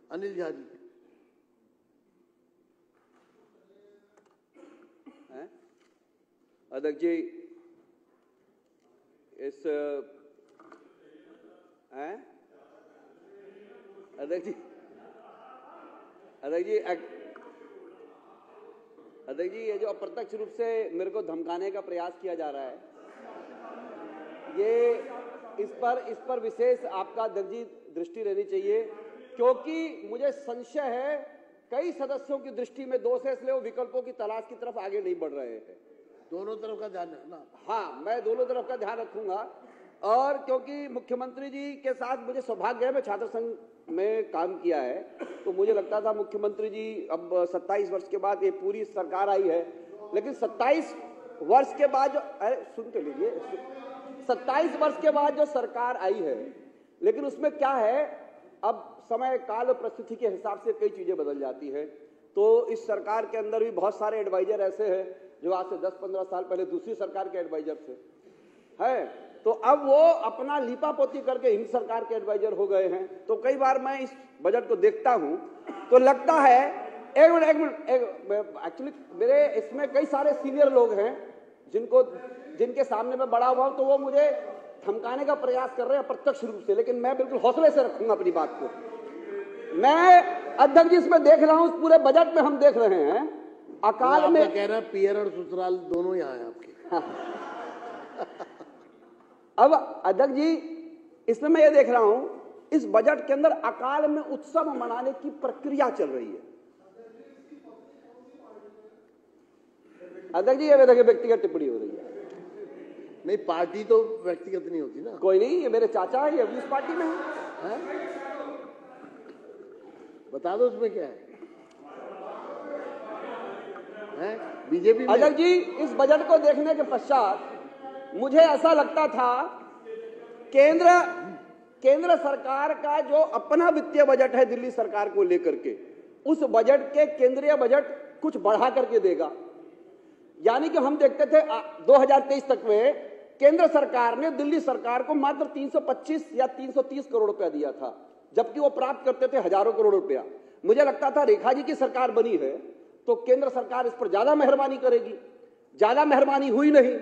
अनिल झा जी। अध्यक्ष जी, इस अध्यक्ष जी ये जो अप्रत्यक्ष रूप से मेरे को धमकाने का प्रयास किया जा रहा है, ये इस पर विशेष आपका अध्यक्ष जी दृष्टि रहनी चाहिए, क्योंकि मुझे संशय है कई सदस्यों की दृष्टि में दोष है, इसलिए वो विकल्पों की तलाश की तरफ आगे नहीं बढ़ रहे हैं। दोनों तरफ का ध्यान रखना। हाँ, मैं दोनों तरफ का ध्यान रखूंगा। और क्योंकि मुख्यमंत्री जी के साथ मुझे सौभाग्य है, मैं छात्र संघ में काम किया है, तो मुझे लगता था मुख्यमंत्री जी अब 27 वर्ष के बाद ये पूरी सरकार आई है, लेकिन 27 वर्ष के बाद जो सुन के लीजिए 27 वर्ष के बाद जो सरकार आई है, लेकिन उसमें क्या है, अब समय काल और परिस्थिति के हिसाब से कई चीजें बदल जाती है। तो इस सरकार के अंदर भी बहुत सारे एडवाइजर ऐसे हैं जो आज से 10-15 साल पहले दूसरी सरकार के एडवाइजर थे, है, तो अब वो अपना लीपापोती करके हिंद सरकार के एडवाइजर हो गए हैं। तो कई बार मैं इस बजट को देखता हूं तो लगता है एक मिनट एक्चुअली मेरे इसमें कई सारे सीनियर लोग हैं जिनके सामने मैं बड़ा हुआ हूं, तो वो मुझे धमकाने का प्रयास कर रहे हैं अप्रत्यक्ष रूप से, लेकिन मैं बिल्कुल हौसले से रखूंगा अपनी बात को। मैं अध्यक्ष जी इसमें देख रहा हूं, पूरे बजट में हम देख रहे हैं अकाल में कह रहा है पियर और ससुराल दोनों यहाँ हैं आपके। अब अध्यक्ष जी इसमें मैं ये देख रहा हूं, इस बजट के अंदर अकाल में उत्सव मनाने की प्रक्रिया चल रही है। अध्यक्ष जी ये देखिए व्यक्तिगत टिप्पणी हो रही है। नहीं, पार्टी तो व्यक्तिगत नहीं होती ना। कोई नहीं, ये मेरे चाचा है, ये भी इस पार्टी में है। बता दो उसमें क्या है? बीजेपी। अध्यक्ष जी इस बजट को देखने के पश्चात मुझे ऐसा लगता था केंद्र सरकार का जो अपना वित्तीय बजट है दिल्ली सरकार को लेकर के, उस बजट के केंद्रीय बजट कुछ बढ़ा करके देगा। यानी कि हम देखते थे 2023 तक में केंद्र सरकार ने दिल्ली सरकार को मात्र 325 या 330 करोड़ रुपया दिया था, जबकि वो प्राप्त करते थे हजारों करोड़ रुपया। मुझे लगता था रेखा जी की सरकार बनी है तो केंद्र सरकार इस पर ज्यादा मेहरबानी करेगी, ज्यादा मेहरबानी हुई नहीं।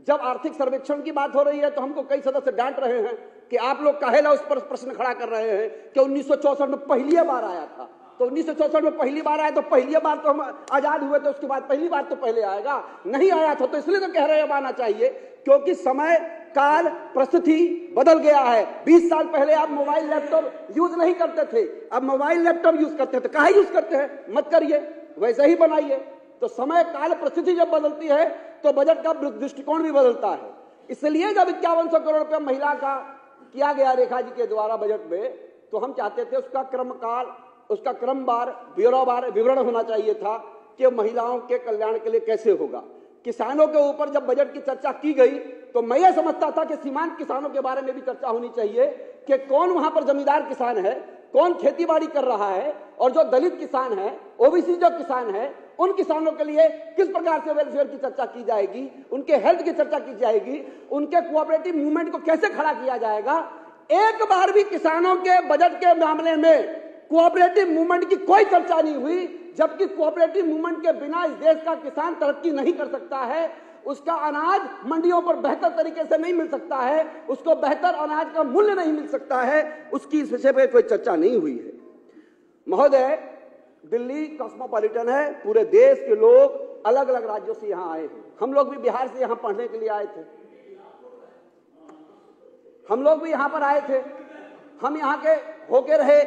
जब आर्थिक सर्वेक्षण की बात हो रही है तो हमको कई सदस्य डांट रहे हैं कि आप लोग काहेला उस पर प्रश्न खड़ा कर रहे हैं कि 1964 में पहली बार आया था। तो 1964 में पहली बार आया तो पहली बार तो हम आजाद हुए, तो उसके बाद पहली बार तो पहले आएगा, नहीं आया था तो इसलिए तो कह रहे हैं अब आना चाहिए, क्योंकि समय काल परिस्थिति बदल गया है। 20 साल पहले आप मोबाइल लैपटॉप यूज नहीं करते थे, अब मोबाइल लैपटॉप यूज करते थे। काहे यूज करते हैं? मत करिए, वैसे ही बनाइए। तो समय काल परिस्थिति जब बदलती है तो बजट का दृष्टिकोण भी बदलता है। इसलिए जब 5100 करोड़ रुपया महिला का किया गया रेखा जी के द्वारा बजट में, तो हम चाहते थे उसका क्रमकाल, उसका क्रमवार ब्यौरावार विवरण होना चाहिए था कि महिलाओं के कल्याण के लिए कैसे होगा। किसानों के ऊपर जब बजट की चर्चा की गई तो मैं ये समझता था कि सीमांत किसानों के बारे में भी चर्चा होनी चाहिए कि कौन वहां पर जमींदार किसान है, कौन खेतीबाड़ी कर रहा है, और जो दलित किसान है, ओबीसी जो किसान है, उन किसानों के लिए किस प्रकार से वेलफेयर की चर्चा की जाएगी, उनके हेल्थ की चर्चा की जाएगी, उनके कोऑपरेटिव मूवमेंट को कैसे खड़ा किया जाएगा। एक बार भी किसानों के बजट के मामले में कोऑपरेटिव मूवमेंट की कोई चर्चा नहीं हुई, जबकि कोऑपरेटिव मूवमेंट के बिना इस देश का किसान तरक्की नहीं कर सकता है। उसका अनाज मंडियों पर बेहतर तरीके से नहीं मिल सकता है, उसको बेहतर अनाज का मूल्य नहीं मिल सकता है, उसकी इस विषय पर कोई चर्चा नहीं हुई है। महोदय, दिल्ली कॉस्मोपॉलिटन है, पूरे देश के लोग अलग अलग राज्यों से यहाँ आए हैं। हम लोग भी बिहार से यहाँ पढ़ने के लिए आए थे, हम लोग भी यहाँ पर आए थे, हम यहाँ के होके रहे।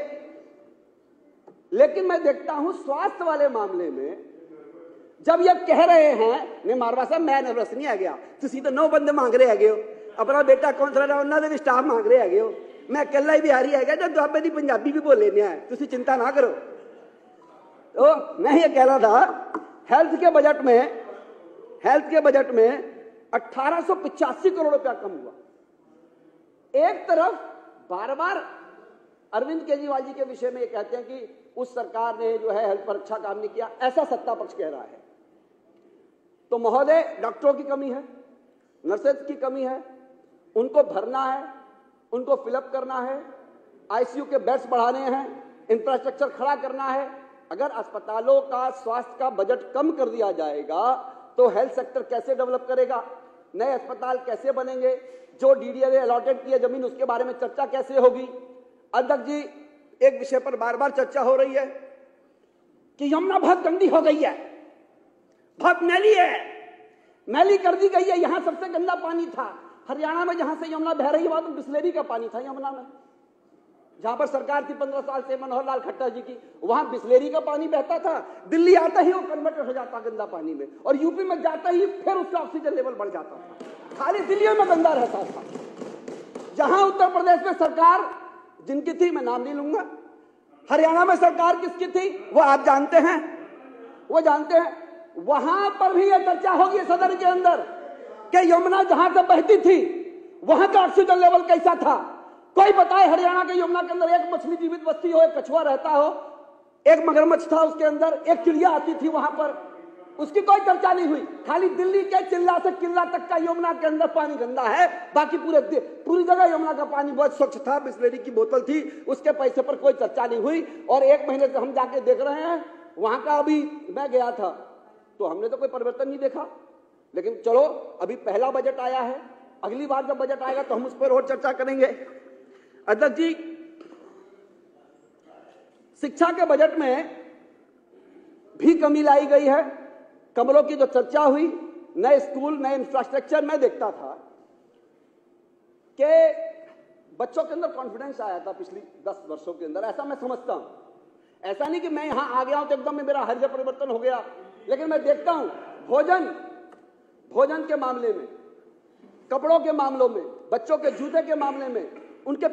लेकिन मैं देखता हूं स्वास्थ्य वाले मामले में जब ये कह रहे हैं, नहीं मारवा साहब मैं नर्वस नहीं आ गया, तुसी तो 9 बंदे मांग रहे हैगे हो, अपना बेटा कौन सा रहा उन्होंने भी स्टाफ मांग रहे हैगे हो, मैं अकेला ही बिहारी है जो दुआबे की पंजाबी भी बोले नहीं है, तुसी चिंता ना करो। तो मैं ये कह रहा था हेल्थ के बजट में 1885 करोड़ रुपया कम हुआ। एक तरफ बार बार अरविंद केजरीवाल जी के विषय में ये कहते हैं कि उस सरकार ने जो है हेल्थ पर अच्छा काम नहीं किया, ऐसा सत्ता पक्ष कह रहा है। तो महोदय, डॉक्टरों की कमी है, नर्सेज की कमी है, उनको भरना है, उनको फिलअप करना है, आईसीयू के बेड्स बढ़ाने हैं, इंफ्रास्ट्रक्चर खड़ा करना है। अगर अस्पतालों का स्वास्थ्य का बजट कम कर दिया जाएगा तो हेल्थ सेक्टर कैसे डेवलप करेगा, नए अस्पताल कैसे बनेंगे, जो डीडीए अलॉटेड की है जमीन उसके बारे में चर्चा कैसे होगी। अध्यक्ष जी, एक विषय पर बार बार चर्चा हो रही है कि यमुना बहुत गंदी हो गई है, बहुत मैली है, मैली कर दी गई है। यहां सबसे गंदा पानी था हरियाणा में, जहां से यमुना बह रही है वहां तो बिस्लेरी का पानी था यमुना में। जहां पर सरकार थी 15 साल से मनोहर लाल खट्टर जी की, वहां बिस्लेरी का पानी बहता था। दिल्ली आता ही वो कन्वर्ट हो जाता गंदा पानी में, और यूपी में जाता ही फिर उसका ऑक्सीजन लेवल बढ़ जाता था। खाली दिल्ली में गंदा रहता था। जहां उत्तर प्रदेश में सरकार जिनकी थी, मैं नाम नहीं लूंगा, हरियाणा में सरकार किसकी थी वो आप जानते हैं, वो जानते हैं। वहां पर भी यह चर्चा होगी सदन के अंदर कि यमुना जहां से बहती थी वहां का ऑक्सीजन लेवल कैसा था। कोई बताए हरियाणा के यमुना के अंदर एक मछली जीवित बस्ती हो, एक कछुआ रहता हो, एक मगरमच्छ था उसके अंदर, एक चिड़िया आती थी वहां पर, उसकी कोई चर्चा नहीं हुई। खाली दिल्ली के चिल्ला से किल्ला तक का यमुना के अंदर पानी गंदा है, बाकी पूरी जगह यमुना का पानी बहुत स्वच्छ था, बिस्लेरी की बोतल थी, उसके पैसे पर कोई चर्चा नहीं हुई। और 1 महीने से हम जाके देख रहे हैं वहां का। अभी मैं गया था तो हमने तो कोई परिवर्तन नहीं देखा, लेकिन चलो अभी पहला बजट आया है, अगली बार जब बजट आएगा तो हम उस पर और चर्चा करेंगे। अध्यक्ष जी, शिक्षा के बजट में भी कमी लाई गई है। कमलों की जो चर्चा हुई, नए स्कूल, नए इंफ्रास्ट्रक्चर, मैं देखता था कि बच्चों के अंदर कॉन्फिडेंस आया था पिछली 10 वर्षों के अंदर, ऐसा मैं समझता हूं। ऐसा नहीं कि मैं यहां आ गया हूं तो एकदम मेरा हृदय परिवर्तन हो गया, लेकिन मैं देखता हूं भोजन के मामले में, कपड़ों के मामलों में, बच्चों के जूते के मामले में, उनके